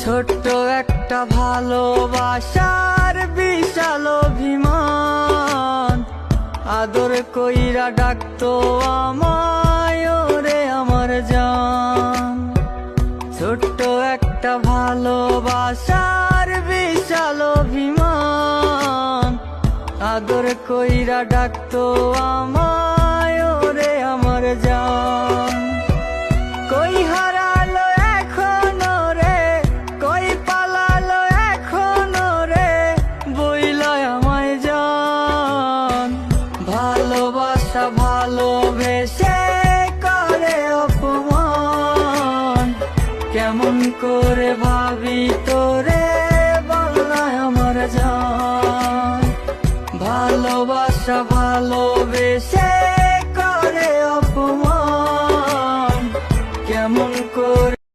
ছোট্ট একটা ভালোবাসার বিশাল অভিমান, আদর কইরা ডাকতো আমায় ওরে আমার জান। ছোট্ট একটা ভালোবাসার বিশাল অভিমান, আদর কইরা ডাকতো আমায় ওরে আমার জান। কই হারালো এখনো রে, কই পালালো এখনো রে, বইলয় আমায় জান। ভালোবাসা ভালোবেসে করে অপমান, কেমন করে ভাবি তোরে বলনায় আমার জান। ভালোবাসা ভালোবেসে